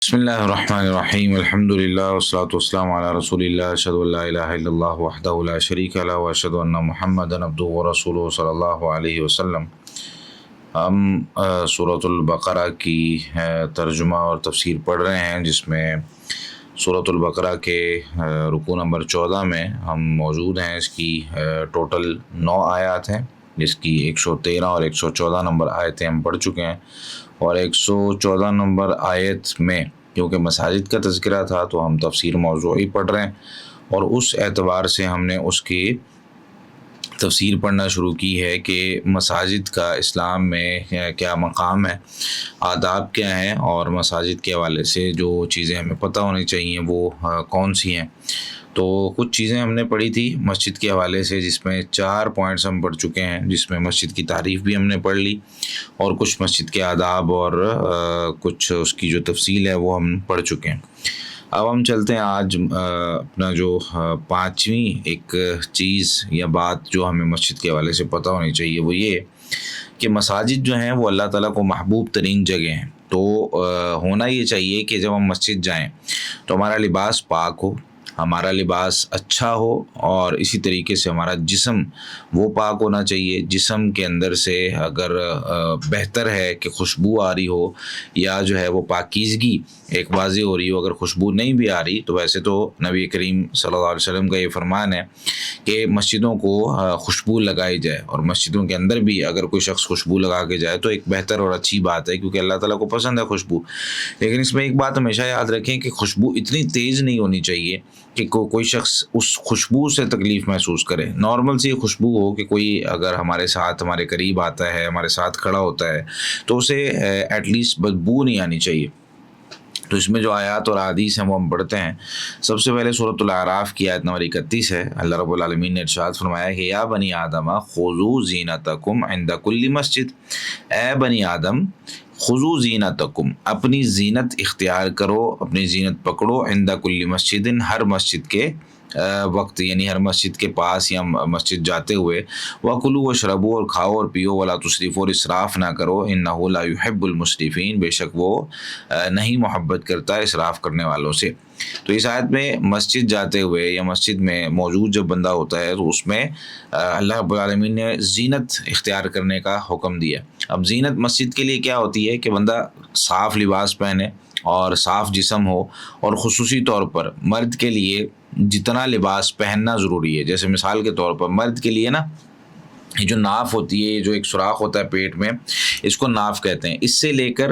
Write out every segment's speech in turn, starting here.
بسم اللہ الرحمن الرحیم الحمد للہ والصلاۃ والسلام علی رسول اللہ اشہد ان لا الہ الا اللہ وحدہ لا شریک لہ واشہد ان محمدا عبدہ ورسولہ صلی اللہ علیہ وسلم۔ ہم سورۃ البقرہ کی ترجمہ اور تفسیر پڑھ رہے ہیں، جس میں سورۃ البقرہ کے رکوع نمبر 14 میں ہم موجود ہیں۔ اس کی ٹوٹل 9 آیات ہیں، جس کی 113 اور 114 نمبر آیتیں ہم پڑھ چکے ہیں، اور 114 نمبر آیت میں کیونکہ مساجد کا تذکرہ تھا تو ہم تفسیر موضوعی پڑھ رہے ہیں، اور اس اعتبار سے ہم نے اس کی تفسیر پڑھنا شروع کی ہے کہ مساجد کا اسلام میں کیا مقام ہے، آداب کیا ہیں، اور مساجد کے حوالے سے جو چیزیں ہمیں پتہ ہونی چاہیے وہ کون سی ہیں۔ تو کچھ چیزیں ہم نے پڑھی تھی مسجد کے حوالے سے، جس میں 4 پوائنٹس ہم پڑھ چکے ہیں، جس میں مسجد کی تعریف بھی ہم نے پڑھ لی، اور کچھ مسجد کے آداب اور کچھ اس کی جو تفصیل ہے وہ ہم پڑھ چکے ہیں۔ اب ہم چلتے ہیں آج اپنا جو 5ویں ایک چیز یا بات جو ہمیں مسجد کے حوالے سے پتہ ہونی چاہیے، وہ یہ کہ مساجد جو ہیں وہ اللہ تعالیٰ کو محبوب ترین جگہ ہیں۔ تو ہونا یہ چاہیے کہ جب ہم مسجد جائیں تو ہمارا لباس پاک ہو، ہمارا لباس اچھا ہو، اور اسی طریقے سے ہمارا جسم وہ پاک ہونا چاہیے۔ جسم کے اندر سے اگر بہتر ہے کہ خوشبو آ رہی ہو، یا جو ہے وہ پاکیزگی ایک واضح ہو رہی ہو۔ اگر خوشبو نہیں بھی آ رہی تو ویسے تو نبی کریم صلی اللہ علیہ وسلم کا یہ فرمان ہے کہ مسجدوں کو خوشبو لگائی جائے، اور مسجدوں کے اندر بھی اگر کوئی شخص خوشبو لگا کے جائے تو ایک بہتر اور اچھی بات ہے، کیونکہ اللہ تعالیٰ کو پسند ہے خوشبو۔ لیکن اس میں ایک بات ہمیشہ یاد رکھیں کہ خوشبو اتنی تیز نہیں ہونی چاہیے کہ کوئی شخص اس خوشبو سے تکلیف محسوس کرے۔ نارمل سی خوشبو ہو کہ کوئی اگر ہمارے ساتھ ہمارے قریب آتا ہے، ہمارے ساتھ کھڑا ہوتا ہے، تو اسے ایٹ لیسٹ بدبو نہیں آنی چاہیے۔ تو اس میں جو آیات اور احادیث ہیں وہ ہم پڑھتے ہیں۔ سب سے پہلے سورۃ الاعراف کی آیت نمبر 31 ہے۔ اللہ رب العالمین نے ارشاد فرمایا کہ یا بنی آدم خذوا زینتکم عند کل مسجد، اے بنی آدم خذوا زینتکم، اپنی زینت اختیار کرو، اپنی زینت پکڑو، عند کل مسجد، ہر مسجد کے وقت، یعنی ہر مسجد کے پاس یا مسجد جاتے ہوئے، وَكُلُوا وَاشْرَبُوا، اور کھاؤ اور پیو، وَلَا تُسْرِفُوا، اور اسراف نہ کرو، إِنَّهُ لَا يُحِبُّ الْمُسْرِفِينَ، بے شک وہ نہیں محبت کرتا اسراف کرنے والوں سے۔ تو اس آیت میں مسجد جاتے ہوئے یا مسجد میں موجود جب بندہ ہوتا ہے تو اس میں اللہ رب العالمین نے زینت اختیار کرنے کا حکم دیا۔ اب زینت مسجد کے لیے کیا ہوتی ہے کہ بندہ صاف لباس پہنے اور صاف جسم ہو، اور خصوصی طور پر مرد کے لیے جتنا لباس پہننا ضروری ہے، جیسے مثال کے طور پر مرد کے لیے نا یہ جو ناف ہوتی ہے، یہ جو ایک سوراخ ہوتا ہے پیٹ میں، اس کو ناف کہتے ہیں۔ اس سے لے کر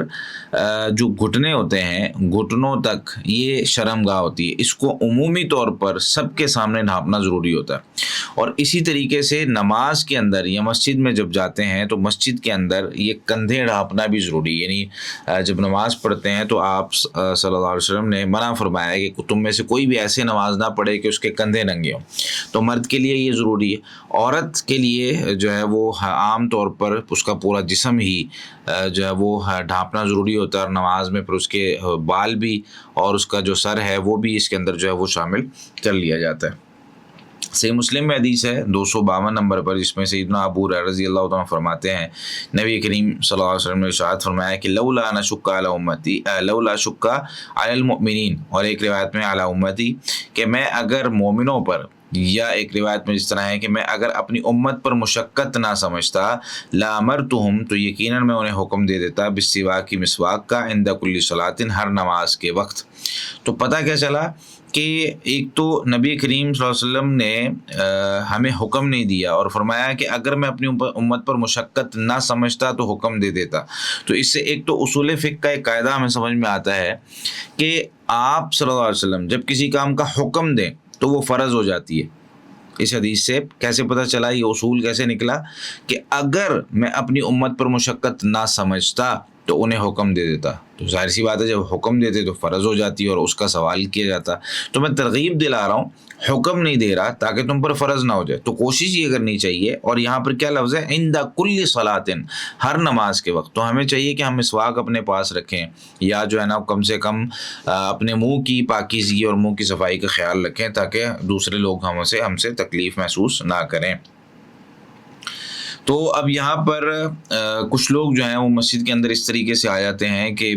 جو گھٹنے ہوتے ہیں، گھٹنوں تک یہ شرم گاہ ہوتی ہے۔ اس کو عمومی طور پر سب کے سامنے ڈھانپنا ضروری ہوتا ہے۔ اور اسی طریقے سے نماز کے اندر یا مسجد میں جب جاتے ہیں تو مسجد کے اندر یہ کندھے ڈھانپنا بھی ضروری ہے۔ یعنی جب نماز پڑھتے ہیں تو آپ صلی اللہ علیہ وسلم نے منع فرمایا ہے کہ تم میں سے کوئی بھی ایسے نماز نہ پڑھے کہ اس کے کندھے ننگے ہوں۔ تو مرد کے لیے یہ ضروری ہے۔ عورت کے لیے جو ہے وہ عام طور پر اس کا پورا جسم ہی جو ہے وہ ڈھانپنا ضروری ہوتا ہے، اور نماز میں پھر اس کے بال بھی اور اس کا جو سر ہے وہ بھی اس کے اندر جو ہے وہ شامل کر لیا جاتا ہے۔ صحیح مسلم میں حدیث ہے 252 نمبر پر، جس میں سیدنا ابو ہریرہ رضی اللہ عنہ فرماتے ہیں نبی کریم صلی اللہ علیہ وسلم نے ارشاد فرمایا کہ لولا ان اشق علی امتی، لولا اشق علی المؤمنین، اور ایک روایت میں علی امتی، کہ میں اگر مومنوں پر، یا ایک روایت میں اس طرح ہے کہ میں اگر اپنی امت پر مشقت نہ سمجھتا، لامرتہم، تو یقیناً میں انہیں حکم دے دیتا، بالسواک، مسواک کا، عند کل صلاۃ، ہر نماز کے وقت۔ تو پتہ کیا چلا کہ ایک تو نبی کریم صلی اللہ علیہ وسلم نے ہمیں حکم نہیں دیا، اور فرمایا کہ اگر میں اپنی امت پر مشقت نہ سمجھتا تو حکم دے دیتا۔ تو اس سے ایک تو اصول فقہ کا ایک قاعدہ ہمیں سمجھ میں آتا ہے کہ آپ صلی اللہ علیہ وسلم جب کسی کام کا حکم دیں تو وہ فرض ہو جاتی ہے۔ اس حدیث سے کیسے پتہ چلا، یہ اصول کیسے نکلا کہ اگر میں اپنی امت پر مشقت نہ سمجھتا تو انہیں حکم دے دیتا۔ تو ظاہر سی بات ہے جب حکم دیتے تو فرض ہو جاتی اور اس کا سوال کیا جاتا۔ تو میں ترغیب دلا رہا ہوں، حکم نہیں دے رہا تاکہ تم پر فرض نہ ہو جائے۔ تو کوشش یہ کرنی چاہیے، اور یہاں پر کیا لفظ ہے، عند کل صلاۃ، ہر نماز کے وقت۔ تو ہمیں چاہیے کہ ہم مسواک اپنے پاس رکھیں، یا جو ہے نا کم سے کم اپنے منہ کی پاکیزگی اور منہ کی صفائی کا خیال رکھیں، تاکہ دوسرے لوگ ہم سے تکلیف محسوس نہ کریں۔ تو اب یہاں پر کچھ لوگ جو ہیں وہ مسجد کے اندر اس طریقے سے آ جاتے ہیں کہ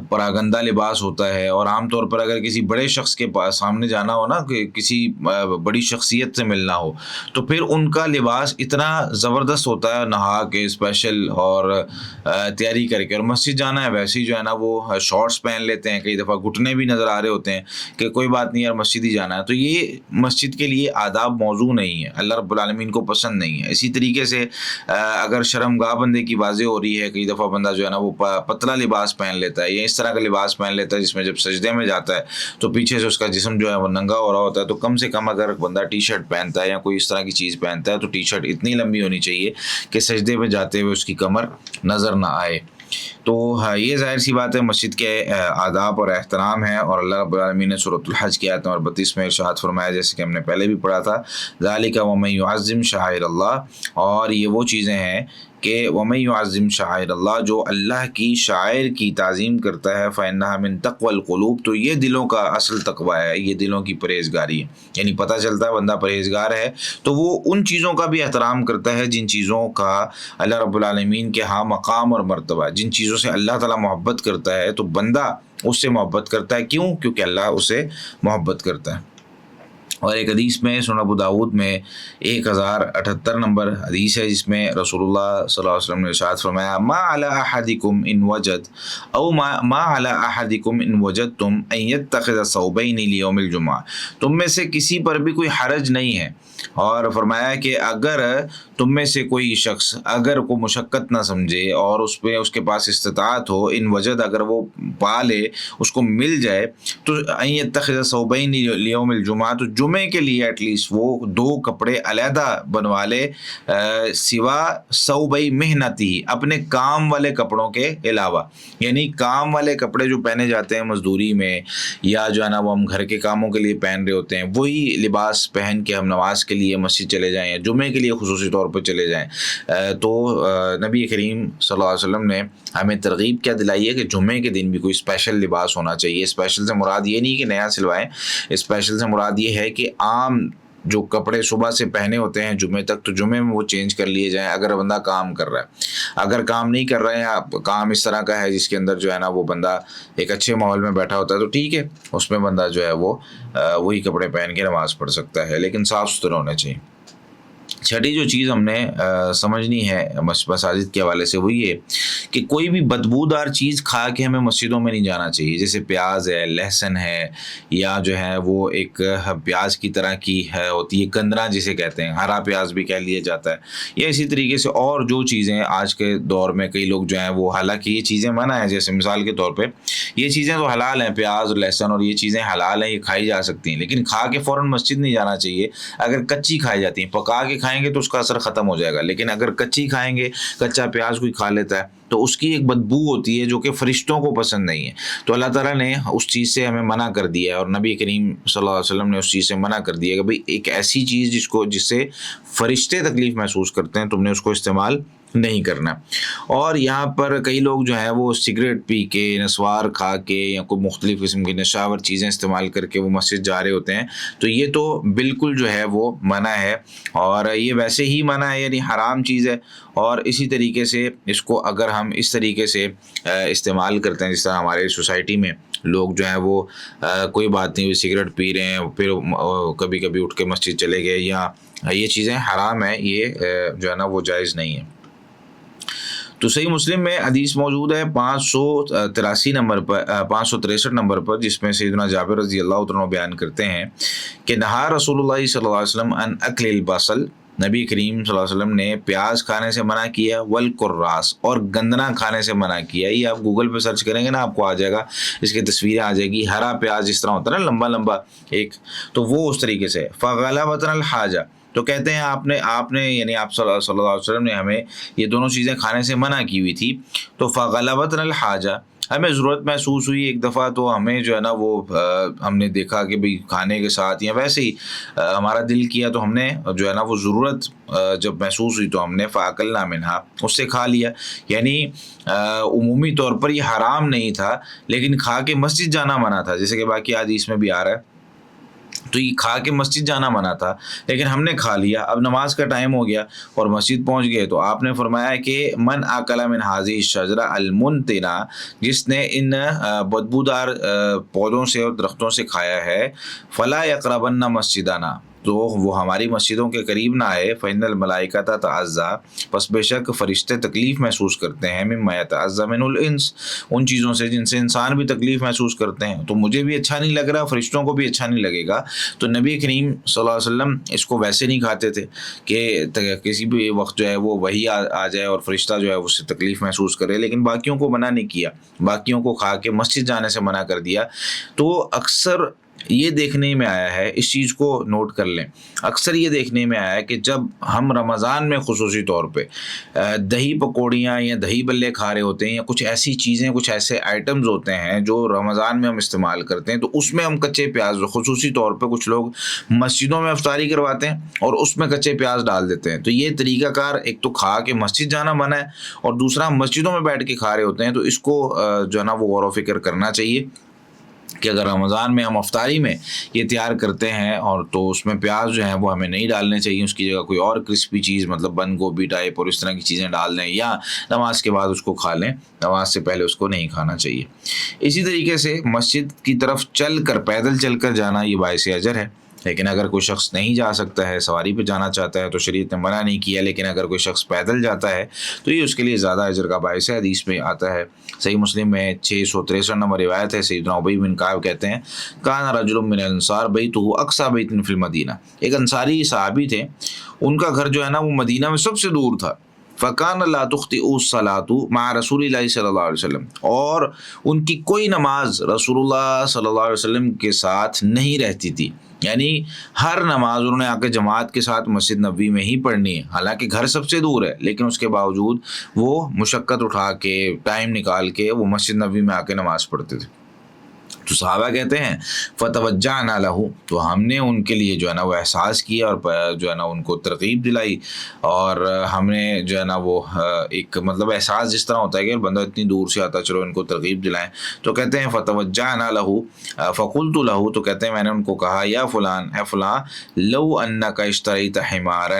پراگندہ لباس ہوتا ہے، اور عام طور پر اگر کسی بڑے شخص کے پاس سامنے جانا ہو نا، کہ کسی بڑی شخصیت سے ملنا ہو، تو پھر ان کا لباس اتنا زبردست ہوتا ہے، نہا کے اسپیشل اور تیاری کر کے، اور مسجد جانا ہے ویسے ہی جو ہے نا وہ شارٹس پہن لیتے ہیں، کئی دفعہ گھٹنے بھی نظر آ رہے ہوتے ہیں کہ کوئی بات نہیں یار مسجد ہی جانا ہے. تو یہ مسجد کے لیے آداب موضوع نہیں ہے، اللہ رب العالمین کو پسند نہیں ہے. اسی طریقے سے اگر شرمگاہ بندے کی واضح ہو رہی ہے، کئی دفعہ بندہ جو ہے نا وہ پتلا لباس پہن لیتا ہے یا اس طرح کا لباس پہن لیتا ہے جس میں جب سجدے میں جاتا ہے تو پیچھے سے اس کا جسم جو ہے وہ ننگا ہو رہا ہوتا ہے. تو کم سے کم اگر بندہ ٹی شرٹ پہنتا ہے یا کوئی اس طرح کی چیز پہنتا ہے تو ٹی شرٹ اتنی لمبی ہونی چاہیے کہ سجدے میں جاتے ہوئے اس کی کمر نظر نہ آئے. تو یہ ظاہر سی بات ہے مسجد کے آداب اور احترام ہے، اور اللہ رب العالمین نے سورۃ الحج کی آیت نمبر 32 میں ارشاد فرمایا، جیسے کہ ہم نے پہلے بھی پڑھا تھا، ذالک ومن یعظم شعائر اللہ، اور یہ وہ چیزیں ہیں کہ ومن یعظم شعائر اللہ، جو اللہ کی شاعر کی تعظیم کرتا ہے، فإنھا من تقوی القلوب، تو یہ دلوں کا اصل تقوی ہے، یہ دلوں کی پرہیزگاری ہے. یعنی پتہ چلتا ہے بندہ پرہیزگار ہے تو وہ ان چیزوں کا بھی احترام کرتا ہے جن چیزوں کا اللہ رب العالمین کے ہاں مقام اور مرتبہ، جن چیزوں سے اللہ تعالیٰ محبت کرتا ہے تو بندہ اس سے محبت کرتا ہے. کیوں؟ کیونکہ اللہ اسے محبت کرتا ہے. اور ایک حدیث میں سنن ابو داؤد میں 1078 نمبر حدیث ہے، جس میں رسول اللہ صلی اللہ علیہ وسلم نے ارشاد فرمایا، ما علی احدکم ان وجد او ما علی احدکم ان وجدتم ان یتخذ ثوبین لیوم الجمعہ، تم میں سے کسی پر بھی کوئی حرج نہیں ہے. اور فرمایا کہ اگر تم میں سے کوئی شخص اگر کوئی مشقت نہ سمجھے اور اس پہ اس کے پاس استطاعت ہو، ان وجد اگر وہ پا لے، اس کو مل جائے، تو ان یتخذ ثوبین لیوم الجمعہ، تو جمعے کے لیے ایٹ لیسٹ وہ 2 کپڑے علیحدہ بنوا لے، سوا ثوبی محنتی، اپنے کام والے کپڑوں کے علاوہ. یعنی کام والے کپڑے جو پہنے جاتے ہیں مزدوری میں یا جو ہے نا وہ ہم گھر کے کاموں کے لیے پہن رہے ہوتے ہیں، وہی لباس پہن کے ہم نماز کے لیے مسجد چلے جائیں یا جمعے کے لیے خصوصی طور پہ چلے جائیں. تو نبی کریم صلی اللہ علیہ وسلم نے ہمیں ترغیب کیا دلائی ہے کہ جمعے کے دن بھی کوئی اسپیشل لباس ہونا چاہیے. اسپیشل سے مراد یہ نہیں کہ نیا سلوائیں، اسپیشل سے مراد یہ ہے کہ عام جو کپڑے صبح سے پہنے ہوتے ہیں جمعے تک، تو جمعے میں وہ چینج کر لیے جائیں اگر بندہ کام کر رہا ہے. اگر کام نہیں کر رہے ہیں آپ، کام اس طرح کا ہے جس کے اندر جو ہے نا وہ بندہ ایک اچھے ماحول میں بیٹھا ہوتا ہے تو ٹھیک ہے، اس میں بندہ جو ہے وہ وہی کپڑے پہن کے نماز پڑھ سکتا ہے، لیکن صاف ستھرا ہونا چاہیے. چھٹی جو چیز ہم نے سمجھنی ہے مساجد کے حوالے سے وہ یہ کہ کوئی بھی بدبودار چیز کھا کے ہمیں مسجدوں میں نہیں جانا چاہیے. جیسے پیاز ہے، لہسن ہے، یا جو ہے وہ ایک پیاز کی طرح کی ہے ہوتی ہے گندرا جسے کہتے ہیں، ہرا پیاز بھی کہہ لیا جاتا ہے، یا اسی طریقے سے اور جو چیزیں آج کے دور میں کئی لوگ جو ہیں وہ، حالانکہ یہ چیزیں منع ہیں، جیسے مثال کے طور پہ یہ چیزیں تو حلال ہیں، پیاز اور لہسن اور یہ چیزیں حلال ہیں، یہ کھائی جا سکتی ہیں، لیکن کھا کے فوراً مسجد نہیں جانا چاہیے. اگر کچی کھائی جاتی ہیں، پکا کے کھائیں گے تو اس کا اثر ختم ہو جائے گا، لیکن اگر کچی کھائیں گے، کچا پیاز کوئی کھا لیتا ہے تو اس کی ایک بدبو ہوتی ہے جو کہ فرشتوں کو پسند نہیں ہے. تو اللہ تعالیٰ نے اس چیز سے ہمیں منع کر دیا ہے، اور نبی کریم صلی اللہ علیہ وسلم نے اس چیز سے منع کر دیا کہ بھئی ایک ایسی چیز جس سے فرشتے تکلیف محسوس کرتے ہیں، تم نے اس کو استعمال نہیں کرنا. اور یہاں پر کئی لوگ جو ہیں وہ سگریٹ پی کے، نسوار کھا کے یا کوئی مختلف قسم کی نشاور چیزیں استعمال کر کے وہ مسجد جا رہے ہوتے ہیں، تو یہ تو بالکل جو ہے وہ منع ہے، اور یہ ویسے ہی منع ہے، یعنی حرام چیز ہے. اور اسی طریقے سے اس کو اگر ہم اس طریقے سے استعمال کرتے ہیں، جس طرح ہمارے سوسائٹی میں لوگ جو ہیں وہ کوئی بات نہیں، سگریٹ پی رہے ہیں، پھر کبھی کبھی اٹھ کے مسجد چلے گئے، یا یہ چیزیں حرام ہیں، یہ جو ہے نا وہ جائز نہیں ہے. تو صحیح مسلم میں حدیث موجود ہے 563 نمبر پر 563 نمبر پر، جس میں سیدنا جابر رضی اللہ عنہ بیان کرتے ہیں کہ نہا رسول اللہ صلی اللہ علیہ وسلم عن اکل البصل، نبی کریم صلی اللہ علیہ وسلم نے پیاز کھانے سے منع کیا، والقراص، اور گندنا کھانے سے منع کیا. یہ آپ گوگل پہ سرچ کریں گے نا آپ کو آ جائے گا، اس کی تصویریں آ جائے گی. ہرا پیاز جس طرح ہوتا ہے نا لمبا لمبا ایک، تو وہ اس طریقے سے. فغلبتنا الحاجہ، تو کہتے ہیں آپ نے یعنی آپ صلی اللہ علیہ وسلم نے ہمیں یہ دونوں چیزیں کھانے سے منع کی ہوئی تھی. تو فغلبتنا الحاجہ، ہمیں ضرورت محسوس ہوئی ایک دفعہ، تو ہمیں جو ہے نا وہ ہم نے دیکھا کہ بھئی کھانے کے ساتھ یا ویسے ہی ہمارا دل کیا، تو ہم نے جو ہے نا وہ ضرورت جب محسوس ہوئی تو ہم نے فاکلنا منہا، اس سے کھا لیا. یعنی عمومی طور پر یہ حرام نہیں تھا، لیکن کھا کے مسجد جانا منع تھا، جیسے کہ باقی حدیث میں بھی آ رہا ہے تو یہ کھا کے مسجد جانا منع تھا، لیکن ہم نے کھا لیا، اب نماز کا ٹائم ہو گیا اور مسجد پہنچ گئے، تو آپ نے فرمایا کہ من اکل من هذه الشجرہ المنتنہ، جس نے ان بدبودار پودوں سے اور درختوں سے کھایا ہے، فلا یقربن مسجدنا، تو وہ ہماری مسجدوں کے قریب نہ آئے، فإن الملائکۃ تتعزی، پس بے شک فرشتے تکلیف محسوس کرتے ہیں، مما یتعزی منہ الانس، ان چیزوں سے جن سے انسان بھی تکلیف محسوس کرتے ہیں، تو مجھے بھی اچھا نہیں لگ رہا، فرشتوں کو بھی اچھا نہیں لگے گا۔ تو نبی کریم صلی اللہ علیہ وسلم اس کو ویسے نہیں کھاتے تھے کہ کسی بھی وقت جو ہے وہ وہی آ جائے اور فرشتہ جو ہے اس سے تکلیف محسوس کرے، لیکن باقیوں کو منع نہیں کیا، باقیوں کو کھا کے مسجد جانے سے منع کر دیا۔ تو اکثر یہ دیکھنے میں آیا ہے، اس چیز کو نوٹ کر لیں، اکثر یہ دیکھنے میں آیا ہے کہ جب ہم رمضان میں خصوصی طور پہ دہی پکوڑیاں یا دہی بلے کھا رہے ہوتے ہیں، یا کچھ ایسی چیزیں، کچھ ایسے آئٹمز ہوتے ہیں جو رمضان میں ہم استعمال کرتے ہیں، تو اس میں ہم کچے پیاز، خصوصی طور پہ کچھ لوگ مسجدوں میں افطاری کرواتے ہیں اور اس میں کچے پیاز ڈال دیتے ہیں۔ تو یہ طریقہ کار، ایک تو کھا کے مسجد جانا منع ہے، اور دوسرا ہم مسجدوں میں بیٹھ کے کھا رہے ہوتے ہیں، تو اس کو جو ہے نا وہ غور و فکر کرنا چاہیے کہ اگر رمضان میں ہم افطاری میں یہ تیار کرتے ہیں اور تو اس میں پیاز جو ہیں وہ ہمیں نہیں ڈالنے چاہیے، اس کی جگہ کوئی اور کرسپی چیز، مطلب بند گوبھی ٹائپ اور اس طرح کی چیزیں ڈال دیں، یا نماز کے بعد اس کو کھا لیں، نماز سے پہلے اس کو نہیں کھانا چاہیے۔ اسی طریقے سے مسجد کی طرف چل کر، پیدل چل کر جانا یہ باعث اجر ہے، لیکن اگر کوئی شخص نہیں جا سکتا ہے، سواری پہ جانا چاہتا ہے، تو شریعت نے منع نہیں کیا، لیکن اگر کوئی شخص پیدل جاتا ہے تو یہ اس کے لیے زیادہ اجر کا باعث ہے۔ حدیث میں آتا ہے، صحیح مسلم میں 663 نمبر روایت ہے، سیدنا ابی بن کعب کہتے ہیں، کان رجل من الانصار بیتہ اقصی بیت فی المدینہ، ایک انصاری صحابی تھے، ان کا گھر جو ہے نا وہ مدینہ میں سب سے دور تھا، فَكَانَ لَا تُخْطِئُ الصَّلَاةُ مَعَ رَسُولِ اللَّهِ صلی اللہ علیہ وسلم، اور ان کی کوئی نماز رسول اللہ صلی اللہ علیہ وسلم کے ساتھ نہیں رہتی تھی، یعنی ہر نماز انہوں نے آ کے جماعت کے ساتھ مسجد نبوی میں ہی پڑھنی ہے، حالانکہ گھر سب سے دور ہے، لیکن اس کے باوجود وہ مشقت اٹھا کے، ٹائم نکال کے وہ مسجد نبوی میں آ کے نماز پڑھتے تھے۔ تو صحابہ کہتے ہیں فتوجعنا لہ، تو ہم نے ان کے لیے جو ہے نا وہ احساس کیا اور جو ہے نا ان کو ترغیب دلائی، اور ہم نے جو ہے نا وہ ایک مطلب احساس جس طرح ہوتا ہے کہ بندہ اتنی دور سے آتا، چلو ان کو ترغیب دلائیں، تو کہتے ہیں فتوجعنا لہ فقلت لہ، تو کہتے ہیں میں نے ان کو کہا، یا فلان، اے فلاں، لو انک اشتریت حمارا،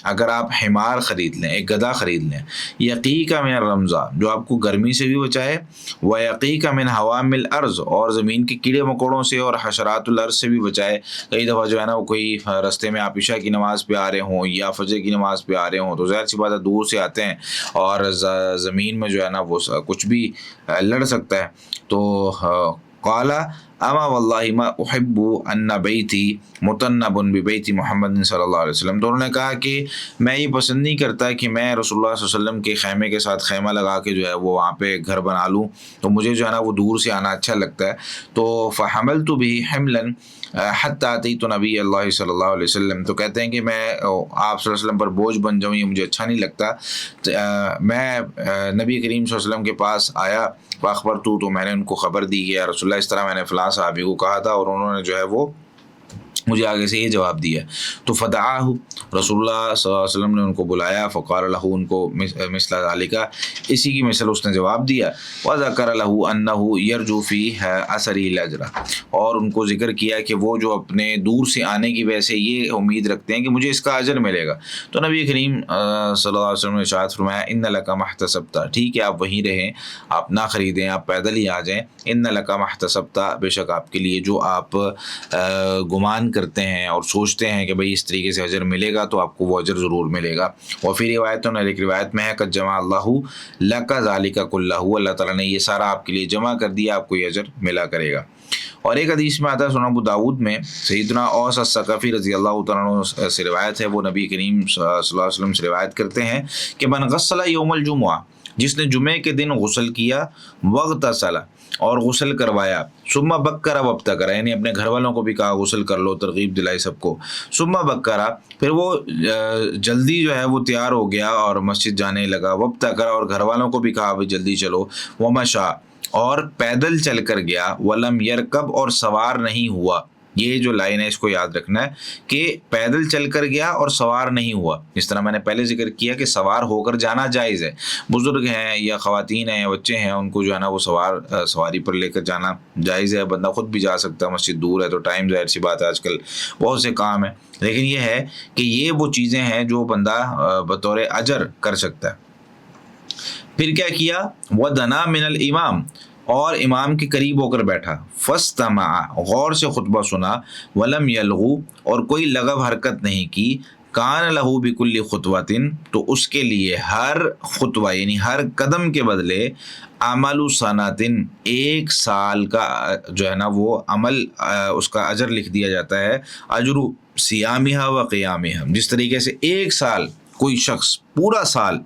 اگر آپ حمار خرید لیں، ایک گدھا خرید لیں، یقیک من الرمزہ، جو آپ کو گرمی سے بھی بچائے، ویقیک من حوام الارض، اور زمین کے کیڑے مکوڑوں سے اور حشرات الارض سے بھی بچائے۔ کئی دفعہ جو ہے نا وہ کوئی رستے میں آپ عشاء کی نماز پہ آ رہے ہوں یا فجر کی نماز پہ آ رہے ہوں، تو ظاہر سی بات ہے دور سے آتے ہیں اور زمین میں جو ہے نا وہ کچھ بھی لڑ سکتا ہے۔ تو قال اما واللہ ما احب ان بیتی مطنب ببیت محمد صلی اللہ علیہ وسلم، تو انہوں نے کہا کہ میں یہ پسند نہیں کرتا کہ میں رسول اللہ صلی اللہ علیہ وسلم کے خیمے کے ساتھ خیمہ لگا کے جو ہے وہ وہاں پہ گھر بنا لوں، تو مجھے جو ہے نا وہ دور سے آنا اچھا لگتا ہے۔ تو فحملت به حملا حتی اتیت نبی اللہ صلی اللہ علیہ وسلم، تو کہتے ہیں کہ میں آپ صلی اللہ علیہ وسلم پر بوجھ بن جاؤں، یہ مجھے اچھا نہیں لگتا۔ میں نبی کریم صلی اللہ علیہ وسلم کے پاس آیا، فاخبرتہ، تو میں نے ان کو خبر دی کہ یا رسول اللہ اس طرح میں نے فلاں صحابی کو کہا تھا، اور انہوں نے جو ہے وہ مجھے آگے سے یہ جواب دیا۔ تو فدعاہ، رسول اللہ صلی اللہ علیہ وسلم نے ان کو بلایا، فقال لہ، ان کو مثل ذالک، اسی کی مثل اس نے جواب دیا، وذکر لہ انہ یرجو فیہ اثری الاجر، اور ان کو ذکر کیا کہ وہ جو اپنے دور سے آنے کی وجہ سے یہ امید رکھتے ہیں کہ مجھے اس کا اجر ملے گا۔ تو نبی کریم صلی اللہ علیہ وسلم نے ارشاد فرمایا، ان لک ما احتسبت، ٹھیک ہے آپ وہیں رہیں، آپ نہ خریدیں، آپ پیدل ہی آ جائیں، ان لک ما احتسبت، بے شک آپ کے لیے جو آپ گمان کرتے ہیں اور سوچتے ہیں کہ بھئی اس طریقے سے اجر ملے گا، تو آپ کو وہ اجر ضرور ملے گا۔ وفی روایتوں نے، ایک روایت میں ہے، قد جمع اللہ لک ذالک کلہ، اللہ تعالیٰ نے یہ سارا آپ کے لیے جمع کر دیا، آپ کو یہ اجر ملا کرے گا۔ اور ایک حدیث میں آتا ہے، سنن ابو داؤد میں، سیدنا اوس الثقفی رضی اللہ تعالیٰ عنہ سے روایت ہے، وہ نبی کریم صلی اللہ علیہ وسلم سے روایت کرتے ہیں کہ من غسل یوم الجمعہ، جس نے جمعے کے دن غسل کیا، واغتسل، اور غسل کروایا، ثم بکر وابتکر، یعنی اپنے گھر والوں کو بھی کہا غسل کر لو، ترغیب دلائی سب کو، ثم بکر، پھر وہ جلدی جو ہے وہ تیار ہو گیا اور مسجد جانے لگا، وابتکر، اور گھر والوں کو بھی کہا بھی جلدی چلو، ومشا، اور پیدل چل کر گیا، ولم یرکب، اور سوار نہیں ہوا، یہ جو لائن ہے اس کو یاد رکھنا ہے کہ پیدل چل کر گیا اور سوار نہیں ہوا. جس طرح میں نے پہلے ذکر کیا کہ سوار ہو کر جانا جائز ہے، بزرگ ہیں یا خواتین ہیں یا بچے ہیں ان کو جو ہے نا وہ سواری پر لے کر جانا جائز ہے. بندہ خود بھی جا سکتا ہے، مسجد دور ہے تو ٹائم ظاہر سی بات ہے آج کل بہت سے کام ہیں، لیکن یہ ہے کہ یہ وہ چیزیں ہیں جو بندہ بطور اجر کر سکتا ہے. پھر کیا کیا، وَدَنَا مِنَ الْإِمَامِ، اور امام کے قریب ہو کر بیٹھا، فَاسْتَمَعَ، غور سے خطبہ سنا، وَلَمْ يَلْغُ، اور کوئی لغو حرکت نہیں کی، کان لہو بکل خطوۃ، تو اس کے لیے ہر خطوہ یعنی ہر قدم کے بدلے عمل سنۃ، 1 سال کا جو ہے نا وہ عمل اس کا اجر لکھ دیا جاتا ہے. اجر صیامھا و قیامھا، جس طریقے سے 1 سال کوئی شخص پورا سال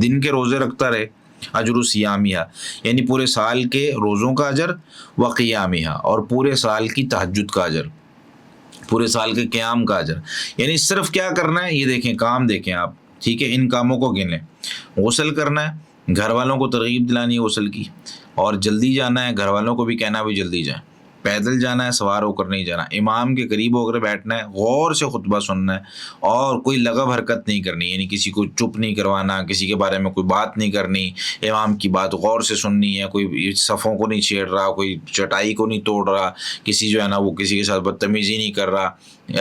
دن کے روزے رکھتا رہے، اجر صیامھا یعنی پورے سال کے روزوں کا اجر، و قیامھا اور پورے سال کی تہجد کا اجر، پورے سال کے قیام کا اجر. یعنی صرف کیا کرنا ہے، یہ دیکھیں کام دیکھیں آپ، ٹھیک ہے، ان کاموں کو گن لیں. غسل کرنا ہے، گھر والوں کو ترغیب دلانی ہے غسل کی، اور جلدی جانا ہے، گھر والوں کو بھی کہنا ہے بھی جلدی جائیں. پیدل جانا ہے، سوار ہو کر نہیں جانا. امام کے قریب ہو کر بیٹھنا ہے، غور سے خطبہ سننا ہے، اور کوئی لغو حرکت نہیں کرنی، یعنی کسی کو چپ نہیں کروانا، کسی کے بارے میں کوئی بات نہیں کرنی، امام کی بات غور سے سننی ہے. کوئی صفوں کو نہیں چھیڑ رہا، کوئی چٹائی کو نہیں توڑ رہا، کسی جو ہے نا وہ کسی کے ساتھ بدتمیزی نہیں کر رہا،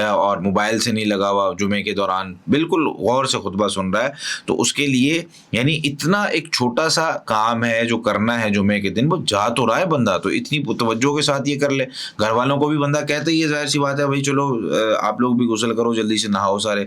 اور موبائل سے نہیں لگا ہوا جمعے کے دوران، بالکل غور سے خطبہ سن رہا ہے. تو اس کے لیے یعنی اتنا ایک چھوٹا سا کام ہے جو کرنا ہے جمعے کے دن، وہ جا تو رہا ہے بندہ، تو اتنی توجہ کے ساتھ یہ کر لے. گھر والوں کو بھی بندہ کہتے ہی ہے، ظاہر سی بات ہے بھائی چلو آپ لوگ بھی غسل کرو، جلدی سے نہاؤ، سارے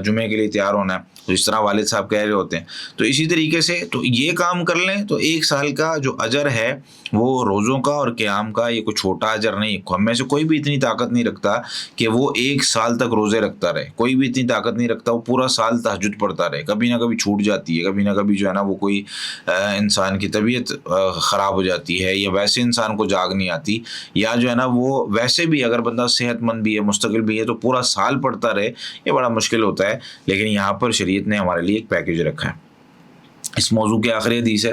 جمعے کے لیے تیار ہونا ہے، تو اس طرح والد صاحب کہہ رہے ہوتے ہیں. تو اسی طریقے سے تو یہ کام کر لیں تو 1 سال کا جو اجر ہے وہ روزوں کا اور قیام کا، یہ کوئی چھوٹا اجر نہیں. ہم میں سے کوئی بھی اتنی طاقت نہیں رکھتا کہ وہ 1 سال تک روزے رکھتا رہے، کوئی بھی اتنی طاقت نہیں رکھتا وہ پورا سال تہجد پڑھتا رہے. کبھی نہ کبھی چھوٹ جاتی ہے، کبھی نہ کبھی جو ہے نا وہ کوئی انسان کی طبیعت خراب ہو جاتی ہے، یا ویسے انسان کو جاگ نہیں آتی، یا جو ہے نا وہ ویسے بھی اگر بندہ صحت مند بھی ہے، مستقل بھی ہے، تو پورا سال پڑھتا رہے، یہ بڑا مشکل ہوتا ہے. لیکن یہاں پر شریعت نے ہمارے لیے ایک پیکیج رکھا ہے. اس موضوع کی آخری حدیث ہے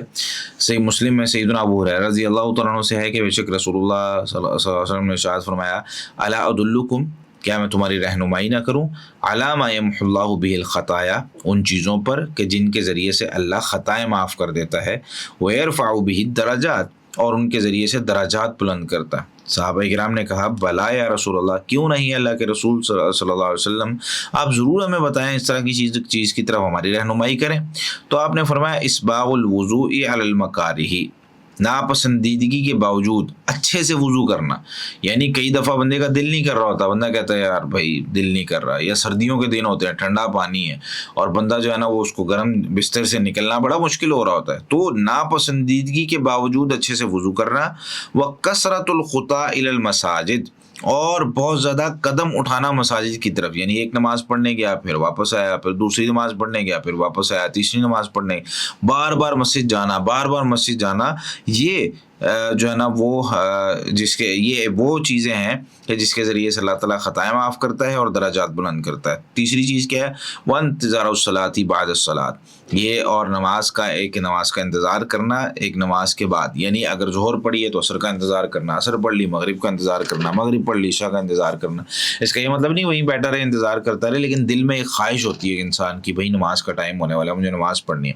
صحیح مسلم میں سیدنا ابو ہریرہ رضی اللہ تعالیٰ عنہ سے ہے کہ بے شک رسول اللہ صلی اللہ علیہ وسلم نے ارشاد فرمایا، الا ادلکم، کیا میں تمہاری رہنمائی نہ کروں، علی ما یمحو اللہ بہ الخطایا، ان چیزوں پر کہ جن کے ذریعے سے اللہ خطائیں معاف کر دیتا ہے، ویرفع بہ الدرجات، اور ان کے ذریعے سے درجات بلند کرتا ہے. صحابہ کرام نے کہا، بلا یا رسول اللہ، کیوں نہیں اللہ کے رسول صلی اللہ علیہ وسلم، آپ ضرور ہمیں بتائیں، اس طرح کی چیز کی طرف ہماری رہنمائی کریں. تو آپ نے فرمایا، اسباغ الوضوء علی المکارہ، ناپسندیدگی کے باوجود اچھے سے وضو کرنا. یعنی کئی دفعہ بندے کا دل نہیں کر رہا ہوتا، بندہ کہتا ہے یار بھائی دل نہیں کر رہا، یا سردیوں کے دن ہوتے ہیں، ٹھنڈا پانی ہے، اور بندہ جو ہے نا وہ اس کو گرم بستر سے نکلنا بڑا مشکل ہو رہا ہوتا ہے، تو ناپسندیدگی کے باوجود اچھے سے وضو کرنا. وکثرۃ الخطا الی المساجد، اور بہت زیادہ قدم اٹھانا مساجد کی طرف، یعنی ایک نماز پڑھنے گیا پھر واپس آیا، پھر دوسری نماز پڑھنے گیا پھر واپس آیا، تیسری نماز پڑھنے، بار بار مسجد جانا، یہ جو ہے نا وہ یہ وہ چیزیں ہیں کہ جس کے ذریعے سے اللہ تعالیٰ خطائیں معاف کرتا ہے اور درجات بلند کرتا ہے. تیسری چیز کیا ہے، وانتظار الصلاۃ بعد الصلاۃ، یہ اور نماز کا انتظار کرنا ایک نماز کے بعد. یعنی اگر ظہر پڑھی ہے تو عصر کا انتظار کرنا، عصر پڑھ لی مغرب کا انتظار کرنا، مغرب پڑھ لی عشاء کا انتظار کرنا. اس کا یہ مطلب نہیں وہیں بیٹھا رہے انتظار کرتا رہے، لیکن دل میں ایک خواہش ہوتی ہے انسان کی بھائی نماز کا ٹائم ہونے والا ہے، مجھے نماز پڑھنی ہے.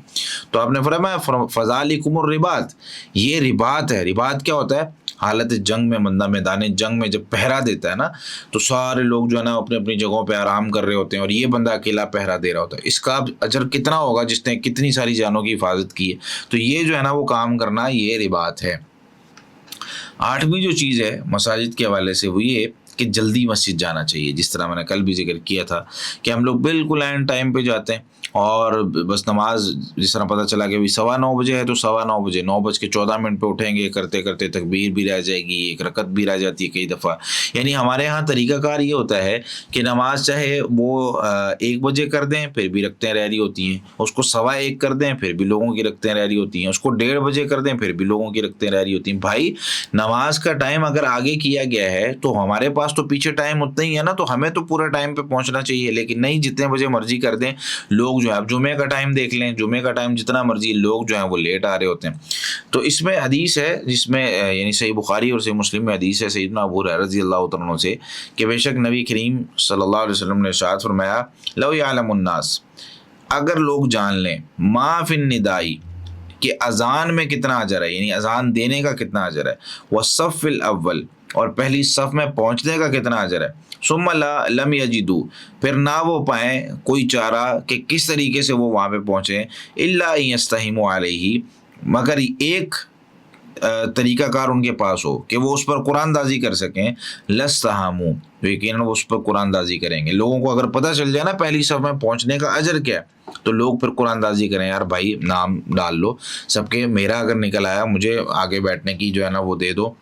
تو آپ نے فرمایا فذالکم الرباط، یہ رباط ہے. رباط کیا ہوتا ہے، حالت جنگ میں بندہ میدان جنگ میں جب پہرا دیتا ہے نا، تو سارے لوگ جو ہے نا اپنی اپنی جگہوں پہ آرام کر رہے ہوتے ہیں، اور یہ بندہ اکیلا پہرا دے رہا ہوتا ہے. اس کا اجر کتنا ہوگا جس نے کتنی ساری جانوں کی حفاظت کی ہے. تو یہ جو ہے نا وہ کام کرنا، یہ رباط ہے. 8ویں جو چیز ہے مساجد کے حوالے سے وہ یہ کہ جلدی مسجد جانا چاہیے. جس طرح میں نے کل بھی ذکر کیا تھا کہ ہم لوگ بالکل عین ٹائم پہ جاتے ہیں، اور بس نماز جس طرح پتہ چلا کہ 9:15 بجے ہے تو 9:15 بجے 9:14 پہ اٹھیں گے، کرتے کرتے تکبیر بھی رہ جائے گی، ایک رکعت بھی رہ جاتی ہے کئی دفعہ. یعنی ہمارے ہاں طریقہ کار یہ ہوتا ہے کہ نماز چاہے وہ 1 بجے کر دیں پھر بھی رکعتیں رہ رہی ہوتی ہیں، اس کو 1:15 کر دیں پھر بھی لوگوں کی رکعتیں رہ رہی ہوتی ہیں، اس کو 1:30 بجے کر دیں پھر بھی لوگوں کی رکعتیں رہ رہی ہوتی ہیں. بھائی نماز کا ٹائم اگر آگے کیا گیا ہے تو ہمارے پاس تو پیچھے ٹائم اتنا ہی ہے نا، تو ہمیں تو پورا ٹائم پہ پہنچنا چاہیے. لیکن نہیں، جتنے بجے مرضی کر دیں، لوگ لوگ جو ہے اب جمعے کا ٹائم دیکھ لیں، جمعے کا ٹائم جتنا مرضی لوگ جو ہیں وہ لیٹ آ رہے ہوتے ہیں. تو اس میں حدیث ہے جس میں یعنی صحیح بخاری اور صحیح مسلم میں حدیث ہے سیدنا ابو ہریرہ رضی اللہ تعالیٰ عنہ سے کہ بے شک نبی کریم صلی اللہ علیہ وسلم نے ارشاد فرمایا لو یعلم الناس، اگر لوگ جان لیں ما فی الندائی کہ اذان میں کتنا اجر ہے، یعنی اذان دینے کا کتنا اجر ہے، والصف الاول اور پہلی صف میں پہنچنے کا کتنا اجر ہے، ثم لم یجدوا پھر نہ وہ پائیں کوئی چارہ کہ کس طریقے سے وہ وہاں پہ پہنچیں، الا ان یستحموا علیہ مگر ایک طریقہ کار ان کے پاس ہو کہ وہ اس پر قرآن دازی کر سکیں، لستحموا تو یقیناً وہ اس پر قرآن دازی کریں گے. لوگوں کو اگر پتہ چل جائے نا پہلی صف میں پہنچنے کا اجر کیا ہے تو لوگ پھر قرآن دازی کریں، یار بھائی نام ڈال لو سب کے، میرا اگر نکل آیا مجھے آگے بیٹھنے کی جو ہے نا وہ دے دو،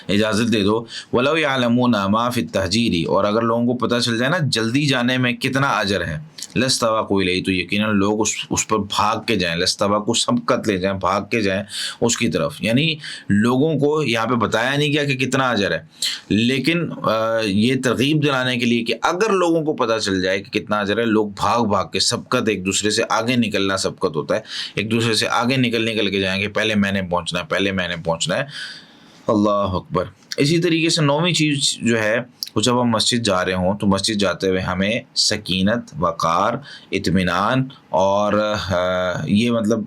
اجازت دے دو. وَلَوْ يَعْلَمُونَ مَا فِي التَّهْجِيرِ اور اگر لوگوں کو پتہ چل جائے نا جلدی جانے میں کتنا اجر ہے، لَاسْتَبَقُوا إِلَيْهِ تو یقیناً لوگ اس پر بھاگ کے جائیں، لَاسْتَبَقُوا سبقت لے جائیں، بھاگ کے جائیں اس کی طرف. یعنی لوگوں کو یہاں پہ بتایا نہیں گیا کہ کتنا اجر ہے، لیکن یہ ترغیب دلانے کے لیے کہ اگر لوگوں کو پتہ چل جائے کہ کتنا اجر ہے، لوگ بھاگ بھاگ کے سبقت ایک دوسرے سے آگے نکلنا سبقت ہوتا ہے، ایک دوسرے سے آگے نکل کے جائیں گے، پہلے میں نے پہنچنا ہے، پہلے میں نے پہنچنا ہے. اللہ اکبر. اسی طریقے سے 9ویں چیز جو ہے وہ جب ہم مسجد جا رہے ہوں تو مسجد جاتے ہوئے ہمیں سکینت، وقار، اطمینان اور یہ مطلب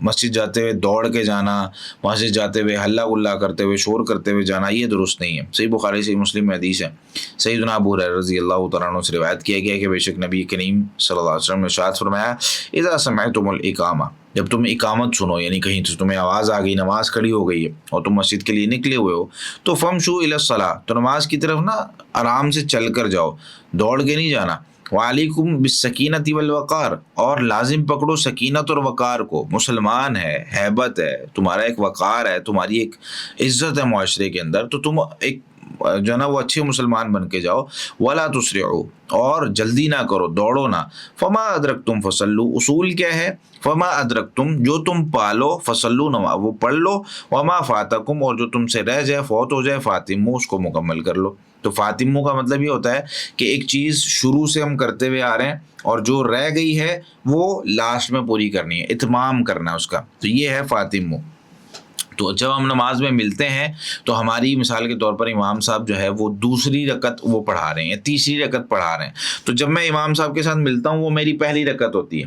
مسجد جاتے ہوئے دوڑ کے جانا، مسجد جاتے ہوئے ہلہ گلا کرتے ہوئے شور کرتے ہوئے جانا یہ درست نہیں ہے. صحیح بخاری صحیح مسلم میں حدیث ہے، سیدنا ابو ہریرہ رضی اللہ تعالیٰ عنہ سے روایت کیا گیا کہ بے شک نبی کریم صلی اللہ علیہ وسلم نے ارشاد فرمایا اذا سمعتم الاقامہ جب تم اقامت سنو، یعنی کہیں تو تمہیں آواز آ گئی، نماز کھڑی ہو گئی ہے اور تم مسجد کے لیے نکلے ہوئے ہو تو فمشوا الی الصلاۃ تو نماز کی طرف نا آرام سے چل کر جاؤ، دوڑ کے نہیں جانا. وعلیکم بالسکینۃ والوقار اور لازم پکڑو سکینت اور وقار کو. مسلمان ہے، ہیبت ہے، تمہارا ایک وقار ہے، تمہاری ایک عزت ہے معاشرے کے اندر، تو تم ایک جو ہے نا وہ اچھے مسلمان بن کے جاؤ. ولا تسرعوا اور جلدی نہ کرو، دوڑو نہ. فما ادرکتم فصلوا اصول کیا ہے، فما ادرکتم جو تم پالو، فصلوا نماز وہ پڑھ لو، وما فاتکم اور جو تم سے رہ جائے فوت ہو جائے فاتموا اس کو مکمل کر لو. تو فاتموں کا مطلب یہ ہوتا ہے کہ ایک چیز شروع سے ہم کرتے ہوئے آ رہے ہیں اور جو رہ گئی ہے وہ لاسٹ میں پوری کرنی ہے، اتمام کرنا ہے اس کا، تو یہ ہے فاتموں. تو جب ہم نماز میں ملتے ہیں تو ہماری مثال کے طور پر امام صاحب جو ہے وہ دوسری رکعت وہ پڑھا رہے ہیں، تیسری رکعت پڑھا رہے ہیں، تو جب میں امام صاحب کے ساتھ ملتا ہوں وہ میری پہلی رکعت ہوتی ہے.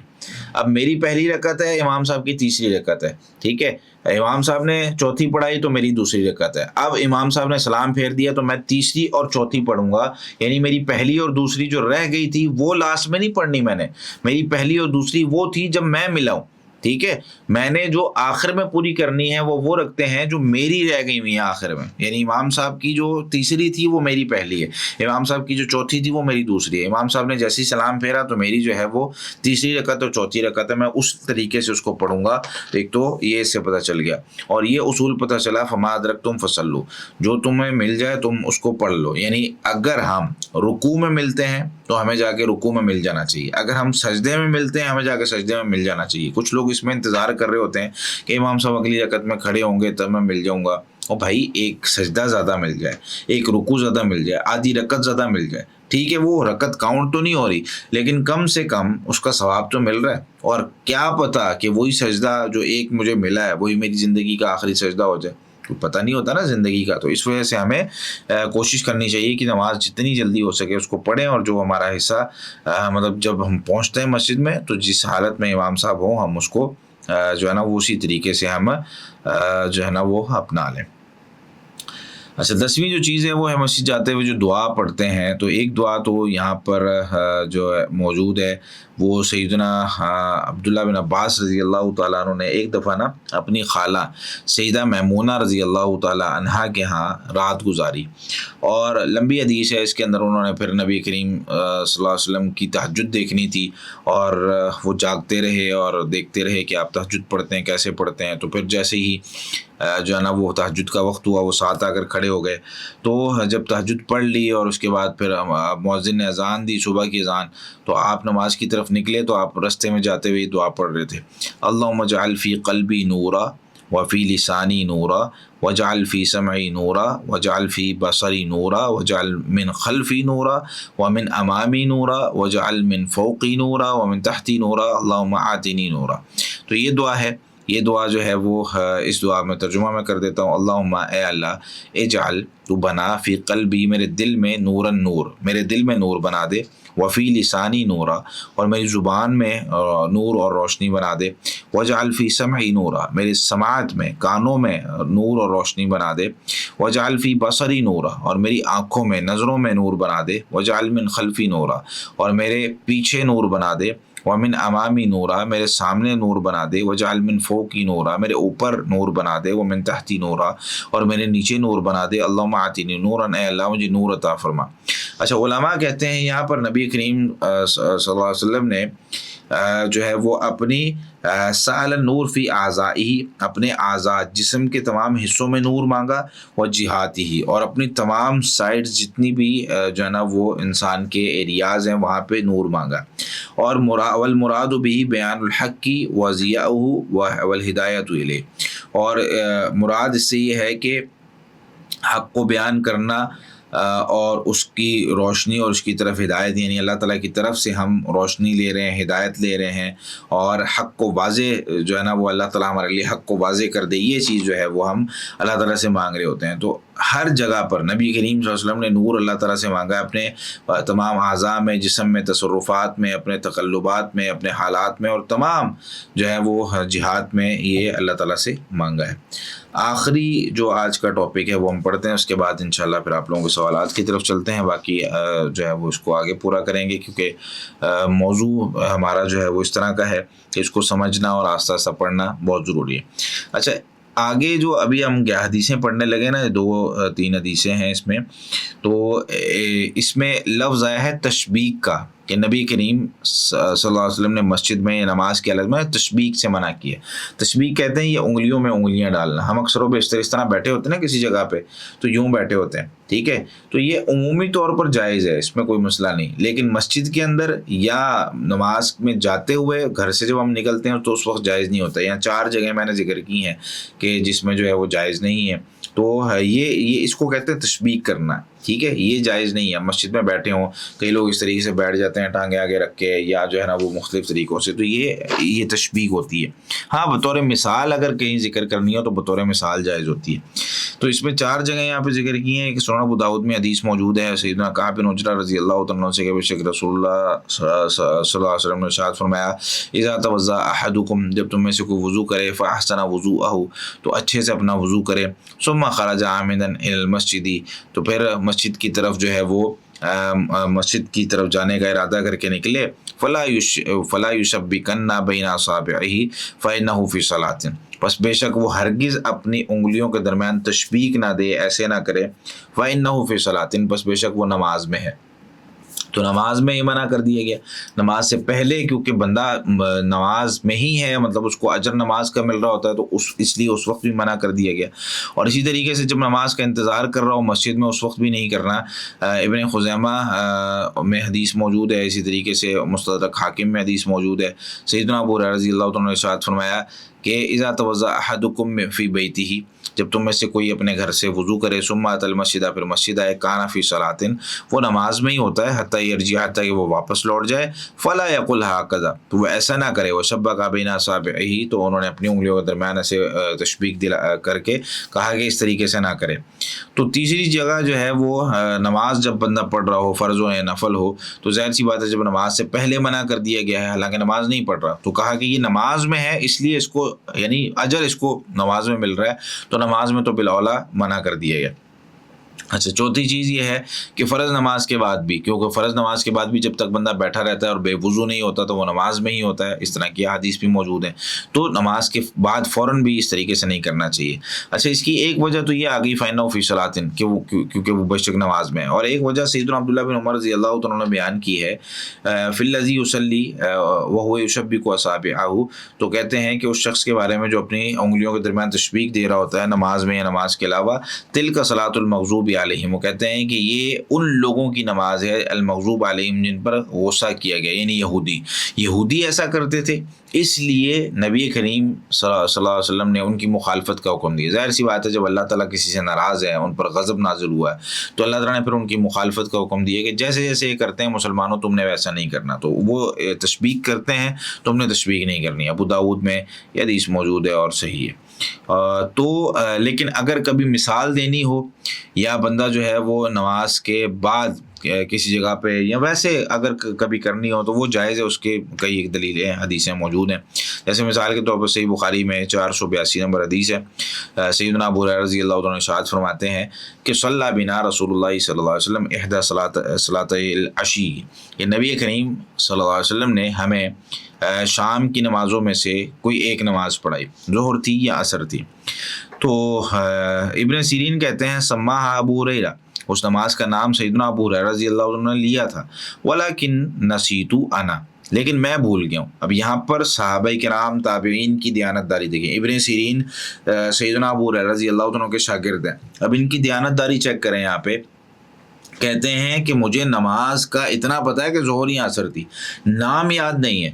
اب میری پہلی رکعت ہے، امام صاحب کی تیسری رکعت ہے، ٹھیک ہے. امام صاحب نے چوتھی پڑھائی تو میری دوسری رکعت ہے. اب امام صاحب نے سلام پھیر دیا تو میں تیسری اور چوتھی پڑھوں گا، یعنی میری پہلی اور دوسری جو رہ گئی تھی وہ لاسٹ میں نہیں پڑھنی میں نے، میری پہلی اور دوسری وہ تھی جب میں ملا ہوں، ٹھیک ہے. میں نے جو آخر میں پوری کرنی ہے وہ رکھتے ہیں جو میری رہ گئی ہوئی ہیں آخر میں، یعنی امام صاحب کی جو تیسری تھی وہ میری پہلی ہے، امام صاحب کی جو چوتھی تھی وہ میری دوسری ہے. امام صاحب نے جیسی سلام پھیرا تو میری جو ہے وہ تیسری رکعت اور چوتھی رکعت ہے، میں اس طریقے سے اس کو پڑھوں گا. ایک تو یہ اس سے پتہ چل گیا، اور یہ اصول پتہ چلا فما ادرکتم فصلوا جو تمہیں مل جائے تم اس کو پڑھ لو. یعنی اگر ہم رکوع میں ملتے ہیں تو ہمیں جا کے رکوع میں مل جانا چاہیے، اگر ہم سجدے میں ملتے ہیں ہمیں جا کے سجدے میں مل جانا چاہیے. کچھ لوگ اس میں انتظار کر رہے ہوتے ہیں کہ امام صاحب اگلی رکعت میں کھڑے ہوں گے تب میں مل جاؤں گا. اور بھائی ایک سجدہ زیادہ مل جائے، ایک رکوع زیادہ مل جائے، آدھی رکعت زیادہ مل جائے، ٹھیک ہے وہ رکعت کاؤنٹ تو نہیں ہو رہی لیکن کم سے کم اس کا ثواب تو مل رہا ہے. اور کیا پتہ کہ وہی سجدہ جو ایک مجھے ملا ہے وہی میری زندگی کا آخری سجدہ ہو جائے، تو پتہ نہیں ہوتا نا زندگی کا. تو اس وجہ سے ہمیں کوشش کرنی چاہیے کہ نماز جتنی جلدی ہو سکے اس کو پڑھیں، اور جو ہمارا حصہ مطلب جب ہم پہنچتے ہیں مسجد میں تو جس حالت میں امام صاحب ہوں ہم اس کو جو ہے نا وہ اسی طریقے سے ہم جو ہے نا وہ اپنا لیں. اچھا 10ویں جو چیز ہے وہ ہے مسجد جاتے ہوئے جو دعا پڑھتے ہیں، تو ایک دعا تو یہاں پر جو موجود ہے وہ سیدنا عبداللہ بن عباس رضی اللہ تعالیٰ عنہ نے ایک دفعہ نا اپنی خالہ سیدہ میمونہ رضی اللہ تعالیٰ عنہا کے ہاں رات گزاری، اور لمبی حدیث ہے اس کے اندر. انہوں نے پھر نبی کریم صلی اللہ علیہ وسلم کی تہجد دیکھنی تھی اور وہ جاگتے رہے اور دیکھتے رہے کہ آپ تہجد پڑھتے ہیں کیسے پڑھتے ہیں. تو پھر جیسے ہی جو ہے نا وہ تہجد کا وقت ہوا وہ ساتھ آ کر کھڑے ہو گئے. تو جب تہجد پڑھ لی اور اس کے بعد پھر مؤذن نے اذان دی صبح کی اذان، تو آپ نماز کی طرف نکلے تو آپ رستے میں جاتے ہوئے دعا پڑھ رہے تھے، اللہم اجعل فی قلبی نورا وفی لسانی نورا وجعل فی سمعی نورا وجعل فی بصری نورا وجعل من خلفی نورا ومن امامی نورا وجعل من فوقی نورا ومن تحتی نورا اللہم آتنی نورا. تو یہ دعا ہے. یہ دعا جو ہے وہ اس دعا میں ترجمہ میں کر دیتا ہوں. اللہم اے اللہ اجعل تو بنا فی قلبی میرے دل میں نوراً نور، میرے دل میں نور بنا دے، وفی لسانی نورا اور میری زبان میں نور اور روشنی بنا دے، وجعل فی سمعی نورا میری سماعت میں کانوں میں نور اور روشنی بنا دے، وجعل فی بصری نورا اور میری آنکھوں میں نظروں میں نور بنا دے، وجعل من خلفی نورا اور میرے پیچھے نور بنا دے، ومن امامی نورا میرے سامنے نور بنا دے، وجعل من فوقی نورا میرے اوپر نور بنا دے، ومن تحتی نورا اور میرے نیچے نور بنا دے، اللہم آتنی نورا اے اللہ مجھے نور عطا فرما. اچھا علماء کہتے ہیں یہاں پر نبی کریم صلی اللہ علیہ وسلم نے جو ہے وہ اپنی سأل النور فی اعضائہ اپنے اعضاء جسم کے تمام حصوں میں نور مانگا، و جہاتہ اور اپنی تمام سائڈز جتنی بھی جو ہے نا وہ انسان کے ایریاز ہیں وہاں پہ نور مانگا. اور والمراد بھی بیان الحق کی وضیاءہ والہدایۃ الیہ اور مراد اس سے یہ ہے کہ حق کو بیان کرنا اور اس کی روشنی اور اس کی طرف ہدایت، یعنی اللہ تعالیٰ کی طرف سے ہم روشنی لے رہے ہیں، ہدایت لے رہے ہیں اور حق کو واضح جو ہے نا وہ اللہ تعالیٰ ہمارے لیے حق کو واضح کر دے، یہ چیز جو ہے وہ ہم اللہ تعالیٰ سے مانگ رہے ہوتے ہیں. تو ہر جگہ پر نبی کریم صلی اللہ علیہ وسلم نے نور اللہ تعالیٰ سے مانگا ہے، اپنے تمام اعضاء میں، جسم میں، تصرفات میں، اپنے تقلبات میں، اپنے حالات میں اور تمام جو ہے وہ جہاد میں یہ اللہ تعالیٰ سے مانگا ہے. آخری جو آج کا ٹاپک ہے وہ ہم پڑھتے ہیں، اس کے بعد انشاءاللہ پھر آپ لوگوں کے سوالات کی طرف چلتے ہیں. باقی جو ہے وہ اس کو آگے پورا کریں گے کیونکہ موضوع ہمارا جو ہے وہ اس طرح کا ہے کہ اس کو سمجھنا اور آہستہ آہستہ پڑھنا بہت ضروری ہے. اچھا آگے جو ابھی ہم حدیثیں پڑھنے لگے نا، 2-3 حدیثیں ہیں اس میں، تو اس میں لفظ آیا ہے تشبیک کا کہ نبی کریم صلی اللہ علیہ وسلم نے مسجد میں نماز کی حالت میں تشبیک سے منع کیا. تشبیک کہتے ہیں یہ انگلیوں میں انگلیاں ڈالنا. ہم اکثر و بیشتر اس طرح بیٹھے ہوتے ہیں نا کسی جگہ پہ تو یوں بیٹھے ہوتے ہیں، ٹھیک ہے، تو یہ عمومی طور پر جائز ہے، اس میں کوئی مسئلہ نہیں. لیکن مسجد کے اندر یا نماز میں جاتے ہوئے گھر سے جب ہم نکلتے ہیں تو اس وقت جائز نہیں ہوتا. یہاں 4 جگہیں میں نے ذکر کی ہیں کہ جس میں جو ہے وہ جائز نہیں ہے. تو یہ اس کو کہتے ہیں تشبیک کرنا، ٹھیک ہے، یہ جائز نہیں ہے. مسجد میں بیٹھے ہوں، کئی لوگ اس طریقے سے بیٹھ جاتے ہیں ٹانگیں آگے رکھ کے یا جو ہے نا وہ مختلف طریقوں سے، تو یہ تشبیک ہوتی ہے. ہاں بطور مثال اگر کہیں ذکر کرنی ہو تو بطور مثال جائز ہوتی ہے. تو اس میں 4 جگہ یہاں پہ ذکر کی ہیں. ایک سنن ابو داؤد میں حدیث موجود ہے سیدنا کعب بن عجرہ رضی اللہ تعالیٰ عنہ سے کہ بے شک رسول اللہ صلی اللہ علیہ وسلم نے ارشاد فرمایا اذا توضأ احدکم جب تم میں سے کوئی وضو کرے فاحسن وضوءہ تو اچھے سے اپنا وضو کرے، ثم خرج عامدا الی المسجد تو پھر مسجد کی طرف جو ہے وہ مسجد کی طرف جانے کا ارادہ کر کے نکلے، فلا یشبکن بین اصابعہ فانہ فی صلاۃ بس بے شک وہ ہرگز اپنی انگلیوں کے درمیان تشبیک نہ دے، ایسے نہ کرے، فانہ فی صلاۃ بس بے شک وہ نماز میں ہے. تو نماز میں یہ منع کر دیا گیا. نماز سے پہلے کیونکہ بندہ نماز میں ہی ہے، مطلب اس کو اجر نماز کا مل رہا ہوتا ہے، تو اس لیے اس وقت بھی منع کر دیا گیا. اور اسی طریقے سے جب نماز کا انتظار کر رہا ہو مسجد میں اس وقت بھی نہیں کرنا. ابن خزیمہ میں حدیث موجود ہے، اسی طریقے سے مستدرک حاکم میں حدیث موجود ہے. سیدنا ابو ہریرہ رضی اللہ عنہ نے ارشاد فرمایا کہ اذا توضأ احدکم فی بیتہ جب تم میں سے کوئی اپنے گھر سے وضو کرے، ثم اتى المسجد پھر مسجد آئے، کان فی صلاۃ وہ نماز میں ہی ہوتا ہے، حتی یرجع حتی کہ وہ واپس لوٹ جائے، فلا یقل ھکذا تو وہ ایسا نہ کرے، وشبک بین اصابعہ تو انہوں نے اپنی انگلیوں کے درمیان ایسے تشبیک کر کے کہا کہ اس طریقے سے نہ کرے. تو تیسری جگہ جو ہے وہ نماز جب بندہ پڑھ رہا ہو، فرض ہو یا نفل ہو، تو ظاہر سی بات ہے جب نماز سے پہلے منع کر دیا گیا ہے حالانکہ نماز نہیں پڑھ رہا، تو کہا کہ یہ نماز میں ہے اس لیے اس کو یعنی اجر اس کو نماز میں مل رہا ہے، تو نماز میں تو بالاولیٰ منع کر دیا گیا. اچھا چوتھی چیز یہ ہے کہ فرض نماز کے بعد بھی، کیونکہ فرض نماز کے بعد بھی جب تک بندہ بیٹھا رہتا ہے اور بے وضو نہیں ہوتا تو وہ نماز میں ہی ہوتا ہے، اس طرح کی حدیث بھی موجود ہیں. تو نماز کے بعد فوراً بھی اس طریقے سے نہیں کرنا چاہیے. اچھا اس کی ایک وجہ تو یہ آ گئی فإنہ فی صلاۃ کہ وہ کیونکہ وہ بے شک نماز میں ہے، اور ایک وجہ سیدنا عبداللہ بن عمر رضی اللہ تعالیٰ عنہ نے بیان کی ہے فی الذی یصلی وہو یشبک اصابعہ تو کہتے ہیں کہ اس شخص کے بارے میں جو اپنی انگلیوں کے درمیان تشبیک دے رہا ہوتا ہے نماز میں یا نماز کے علاوہ، تلک صلاۃ المغضوب علیہم وہ کہتے ہیں کہ یہ ان لوگوں کی نماز ہے المغضوب علیہم جن پر غصہ کیا گیا، یعنی یہودی ایسا کرتے تھے اس لیے نبی کریم صلی اللہ علیہ وسلم نے ان کی مخالفت کا حکم دیا۔ ظاہر سی بات ہے جب اللہ تعالیٰ کسی سے ناراض ہے، ان پر غضب نازل ہوا ہے، تو اللہ تعالیٰ نے پھر ان کی مخالفت کا حکم دیا کہ جیسے جیسے یہ کرتے ہیں مسلمانوں تم نے ویسا نہیں کرنا۔ تو وہ تشبیہ کرتے ہیں، تم نے تشبیہ نہیں کرنی۔ ابو داؤد میں یہ حدیث موجود ہے اور صحیح ہے۔ لیکن اگر کبھی مثال دینی ہو یا بندہ جو ہے وہ نماز کے بعد کسی جگہ پہ یا ویسے اگر کبھی کرنی ہو تو وہ جائز ہے، اس کے کئی ایک دلیلیں حدیثیں موجود ہیں۔ جیسے مثال کے طور پر صحیح بخاری میں 482 نمبر حدیث ہے، سیدنا ابو ہریرہ رضی اللہ عنہ ارشاد فرماتے ہیں کہ صلی بنا رسول اللہ صلی اللہ علیہ وسلم احدی صلاتي العشی، یہ نبی کریم صلی اللہ علیہ وسلم نے ہمیں شام کی نمازوں میں سے کوئی ایک نماز پڑھائی، ظہر تھی یا عصر تھی۔ تو ابن سیرین کہتے ہیں سماها ابو ہریرہ، اس نماز کا نام سیدنا ابو ہریرہ رضی اللہ عنہ نے لیا تھا، ولیکن نسیت انا، لیکن میں بھول گیا ہوں۔ اب یہاں پر صحابہ کرام تابعین کی دیانتداری دیکھیں۔ ابن سیرین سیدنا ابو ہریرہ رضی اللہ عنہ کے شاگرد ہیں، اب ان کی دیانتداری چیک کریں۔ یہاں پہ کہتے ہیں کہ مجھے نماز کا اتنا پتہ ہے کہ ظہر یا عصر تھی، نام یاد نہیں ہے۔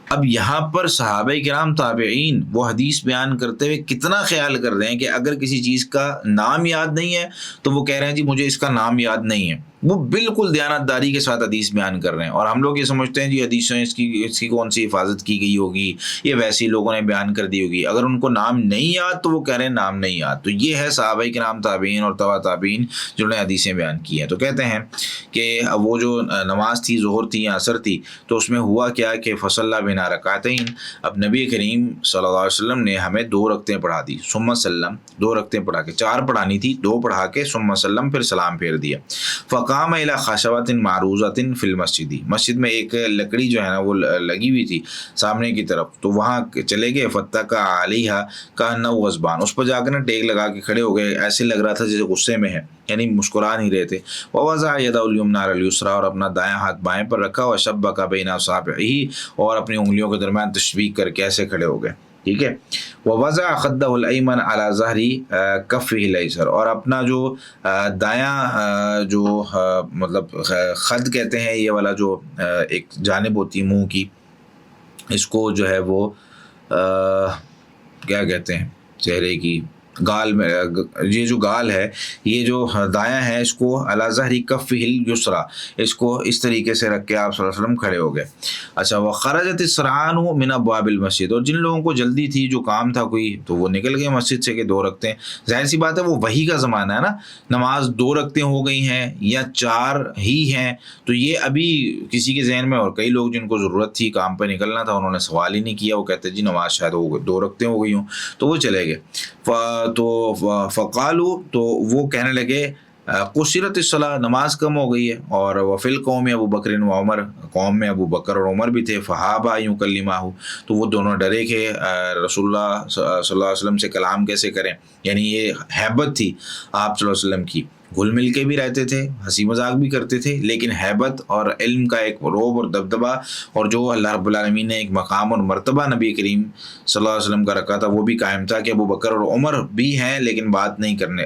اب یہاں پر صحابہ کرام تابعین وہ حدیث بیان کرتے ہوئے کتنا خیال کر رہے ہیں کہ اگر کسی چیز کا نام یاد نہیں ہے تو وہ کہہ رہے ہیں جی مجھے اس کا نام یاد نہیں ہے۔ وہ بالکل دیانتداری کے ساتھ حدیث بیان کر رہے ہیں، اور ہم لوگ یہ سمجھتے ہیں جی حدیثیں اس کی کون سی حفاظت کی گئی ہوگی، یہ ویسے ہی لوگوں نے بیان کر دی ہوگی۔ اگر ان کو نام نہیں یاد تو وہ کہہ رہے ہیں نام نہیں یاد۔ تو یہ ہے صحابہ کرام تابعین اور تبع تابعین جنہوں نے حدیثیں بیان کی ہیں۔ تو کہتے ہیں کہ وہ جو نماز تھی ظہر تھی یا عصر تھی، تو اس میں ہوا کیا کہ فصلی بنا رکعتین، اب نبی کریم صلی اللہ علیہ وسلم نے ہمیں 2 رکعتیں پڑھا دی، ثم سلم، 2 رکعتیں پڑھا کے 4 پڑھانی تھی، 2 پڑھا کے ثم سلم، پھر سلام پھیر دیا۔ فقام الی خشبۃ معروضۃ فی المسجد، مسجد میں ایک لکڑی جو ہے نا وہ لگی ہوئی تھی سامنے کی طرف، تو وہاں چلے گئے، فتقع علیہا کأنہ غضبان، اس پر جا کر نا ٹیک لگا کے کھڑے ہو گئے، ایسے لگ رہا تھا جیسے غصے میں ہے، یعنی مسکرا نہیں رہے تھے۔ ووضع یدہ الیمنی علی الیسری، اور اپنا دایاں ہاتھ بائیں پر رکھا، وشبک بین اصابعہ، اور اپنی انگلیوں کے درمیان تشبیک کر کے ایسے کھڑے ہو گئے، ٹھیک ہے۔ ووضع خدہ الایمن علی ظہر کفہ الایسر، اور اپنا جو دایاں جو مطلب خد کہتے ہیں، یہ والا جو ایک جانب ہوتی منہ کی، اس کو جو ہے وہ کیا کہتے ہیں، چہرے کی گال میں، یہ جو گال ہے، یہ جو دایاں ہے، اس کو علی ظہر کفہ الیسری، اس کو اس طریقے سے رکھ کے آپ صلی اللہ علیہ وسلم کھڑے ہو گئے۔ اچھا، وخرجت السرعان من ابواب المسجد، اور جن لوگوں کو جلدی تھی، جو کام تھا کوئی، تو وہ نکل گئے مسجد سے کہ 2 رکعتیں، ظاہر سی بات ہے وہ وحی کا زمانہ ہے نا، نماز 2 رکعتیں ہو گئی ہیں یا 4 ہی ہیں، تو یہ ابھی کسی کے ذہن میں، اور کئی لوگ جن کو ضرورت تھی، کام پہ نکلنا تھا، انہوں نے سوال ہی نہیں کیا، وہ کہتے جی نماز شاید 2 رکعتیں ہو گئی ہوں، تو وہ چلے گئے۔ تو فقالو، تو وہ کہنے لگے قصرت الصلاۃ، نماز کم ہو گئی ہے، اور وفی القوم ابو بکر و عمر، قوم میں ابو بکر اور عمر بھی تھے، فہابا یکلمہ، تو وہ دونوں ڈرے کہ رسول اللہ صلی اللہ علیہ وسلم سے کلام کیسے کریں، یعنی یہ ہیبت تھی آپ صلی اللہ علیہ وسلم کی، گھل مل کے بھی رہتے تھے، ہنسی مذاق بھی کرتے تھے، لیکن ہیبت اور علم کا ایک روب اور دبدبہ، اور جو اللہ رب العالمین نے ایک مقام اور مرتبہ نبی کریم صلی اللہ علیہ وسلم کا رکھا تھا، وہ بھی قائم تھا کہ ابو بکر اور عمر بھی ہیں لیکن بات نہیں کرنے،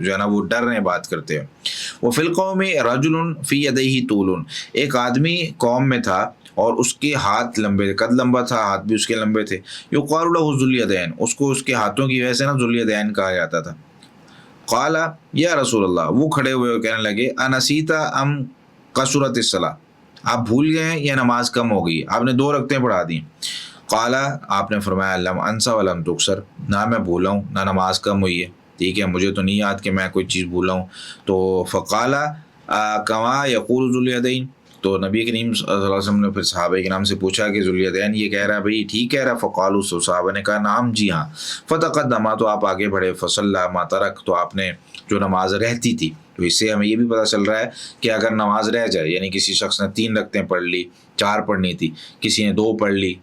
جو ہے نا وہ ڈر رہے بات کرتے ہیں۔ وفی القوم رجل فی یدیہ طول، ایک آدمی قوم میں تھا اور اس کے ہاتھ لمبے، قد لمبا تھا، ہاتھ بھی اس کے لمبے تھے، یقال لہ ذو الیدین، اس کو اس کے ہاتھوں کی وجہ سے نا ذو الیدین کہا جاتا تھا۔ قال یا رسول اللہ، وہ کھڑے ہوئے کہنے لگے انسیت ام قصرت الصلاۃ، آپ بھول گئے ہیں یا نماز کم ہو گئی، آپ نے 2 رکعتیں پڑھا دیں۔ قال، آپ نے فرمایا لم انسا ولم تکسر، نہ میں بھولا ہوں نہ نماز کم ہوئی ہے، ٹھیک ہے، مجھے تو نہیں یاد کہ میں کوئی چیز بھولا ہوں۔ تو فقال کما یقول ذو الیدین، تو نبی کریم صلی اللہ علیہ وسلم نے پھر صحابہ کرام سے پوچھا کہ ذو الیدین یہ کہہ رہا ہے بھائی ٹھیک کہہ رہا ہے؟ فقالوا، تو صحابہ نے کہا نعم، جی ہاں۔ فتقدما، تو آپ آگے بڑھے، فصلی ما ترک، تو آپ نے جو نماز رہتی تھی، تو اس سے ہمیں یہ بھی پتہ چل رہا ہے کہ اگر نماز رہ جائے، یعنی کسی شخص نے 3 رکعتیں پڑھ لی، 4 پڑھنی تھی، کسی نے 2 پڑھ لی،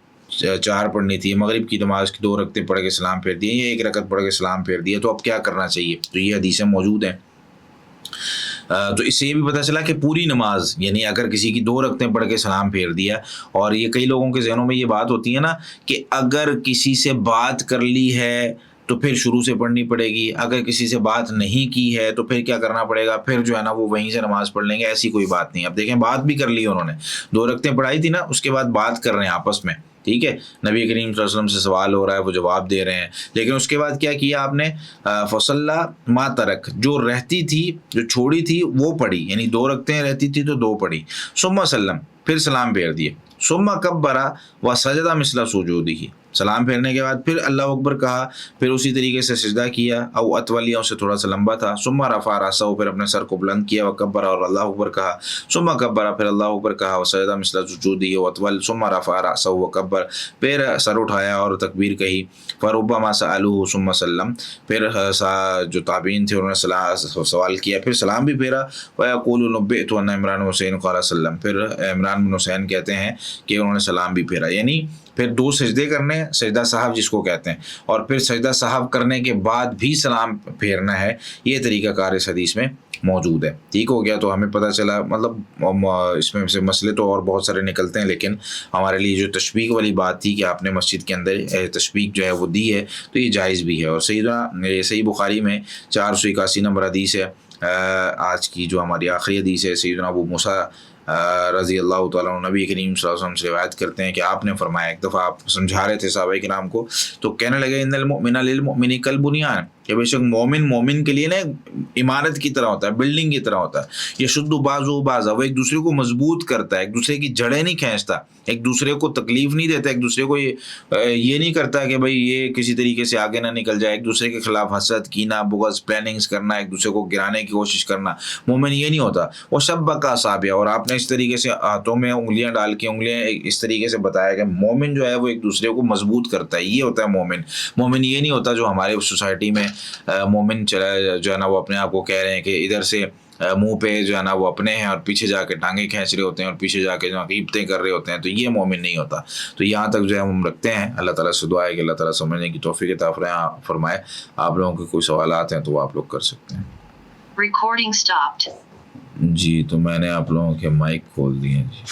4 پڑھنی تھی، مغرب کی نماز کی 2 رکعتیں پڑھ کے سلام پھیر دیے، یا 1 رکعت پڑھ کے سلام پھیر دیا، تو اب کیا کرنا چاہیے؟ تو یہ حدیثیں موجود ہیں۔ تو اس سے یہ بھی پتہ چلا کہ پوری نماز، یعنی اگر کسی کی 2 رکعتیں پڑھ کے سلام پھیر دیا، اور یہ کئی لوگوں کے ذہنوں میں یہ بات ہوتی ہے نا کہ اگر کسی سے بات کر لی ہے تو پھر شروع سے پڑھنی پڑے گی. اگر کسی سے بات نہیں کی ہے تو پھر کیا کرنا پڑے گا, پھر جو ہے نا وہ وہیں سے نماز پڑھ لیں گے. ایسی کوئی بات نہیں. اب دیکھیں بات بھی کر لی انہوں نے, 2 رکعتیں پڑھائی تھی نا, اس کے بعد بات کر رہے ہیں آپس میں, ٹھیک ہے, نبی کریم صلی اللہ علیہ وسلم سے سوال ہو رہا ہے, وہ جواب دے رہے ہیں, لیکن اس کے بعد کیا کیا آپ نے, فصلہ ما ترک, جو رہتی تھی جو چھوڑی تھی وہ پڑھی, یعنی 2 رکعتیں رہتی تھی تو 2 پڑھی. ثم سلم, پھر سلام پھیر دیے. ثم کبر وسجد مثل سجودہ, سلام پھیرنے کے بعد پھر اللہ اکبر کہا, پھر اسی طریقے سے سجدہ کیا, او اطول, اس سے تھوڑا سا لمبا تھا. ثم رفع راسہ, پھر اپنے سر کو بلند کیا, وکبر, اور اللہ اکبر کہا. ثم کبر, پھر اللہ اکبر کہا, وسجد مثل سجودہ واطول. ثم رفع راسہ وکبر, پھر سر اٹھایا اور تکبیر کہی. فربما سألوه ثم سلم, پھر جو تابعین تھے انہوں نے سوال کیا, پھر سلام بھی پھیرا. ويقول نبئت ان عمران بن حسین قال سلم, پھر عمران بن حسین کہتے ہیں کہ انہوں نے سلام بھی پھیرا. یعنی پھر 2 سجدے کرنے, سجدہ صاحب جس کو کہتے ہیں, اور پھر سجدہ صاحب کرنے کے بعد بھی سلام پھیرنا ہے. یہ طریقہ کار اس حدیث میں موجود ہے. ٹھیک ہو گیا, تو ہمیں پتہ چلا, مطلب اس میں سے مسئلے تو اور بہت سارے نکلتے ہیں, لیکن ہمارے لیے جو تشبیق والی بات تھی کہ آپ نے مسجد کے اندر تشبیق جو ہے وہ دی ہے, تو یہ جائز بھی ہے. اور صحیح بخاری میں 481 نمبر حدیث ہے, آج کی جو ہماری آخری حدیث ہے. سیدنا ابو موسیٰ رضی اللہ تعالیٰ عنہ نبی کریم صلی اللہ علیہ وسلم سے روایت کرتے ہیں کہ آپ نے فرمایا, ایک دفعہ آپ سمجھا رہے تھے صحابہ کرام کو, تو کہنے لگے ان المؤمن للمؤمن کالبنیان, کہ بے شک مومن کے لیے نا عمارت کی طرح ہوتا ہے, بلڈنگ کی طرح ہوتا ہے. یشد بعضہ بعضا, وہ ایک دوسرے کو مضبوط کرتا ہے, ایک دوسرے کی جڑیں نہیں کھینچتا, ایک دوسرے کو تکلیف نہیں دیتا, ایک دوسرے کو یہ نہیں کرتا کہ بھائی یہ کسی طریقے سے آگے نہ نکل جائے, ایک دوسرے کے خلاف حسد, کینہ, بغض, پلاننگز کرنا, ایک دوسرے کو گرانے کی کوشش کرنا. مومن یہ نہیں ہوتا. وہ شبک اصابع, اور آپ نے اس طریقے سے ہاتھوں میں انگلیاں ڈال کے, انگلیاں اس طریقے سے بتایا کہ مومن جو ہے وہ ایک دوسرے کو مضبوط کرتا ہے. یہ ہوتا ہے مومن. مومن یہ نہیں ہوتا جو ہمارے سوسائٹی میں مومن چلا جو ہے نا وہ اپنے آپ کو کہہ رہے ہیں کہ ادھر سے منہ پہ جو ہے نا وہ اپنے ہیں, اور پیچھے جا کے ٹانگیں کھینچ رہے ہوتے ہیں, اور پیچھے جا کے جو غیبتیں کر رہے ہوتے ہیں. تو یہ مومن نہیں ہوتا. تو یہاں تک جو ہے ہم رکھتے ہیں. اللہ تعالیٰ سے دعا ہے کہ اللہ تعالیٰ سمجھنے کی توفیق عطا فرمائے. آپ لوگوں کے کوئی سوالات ہیں تو وہ آپ لوگ کر سکتے ہیں. Recording stopped. جی, تو میں نے آپ لوگوں کے مائک کھول دیے. جی.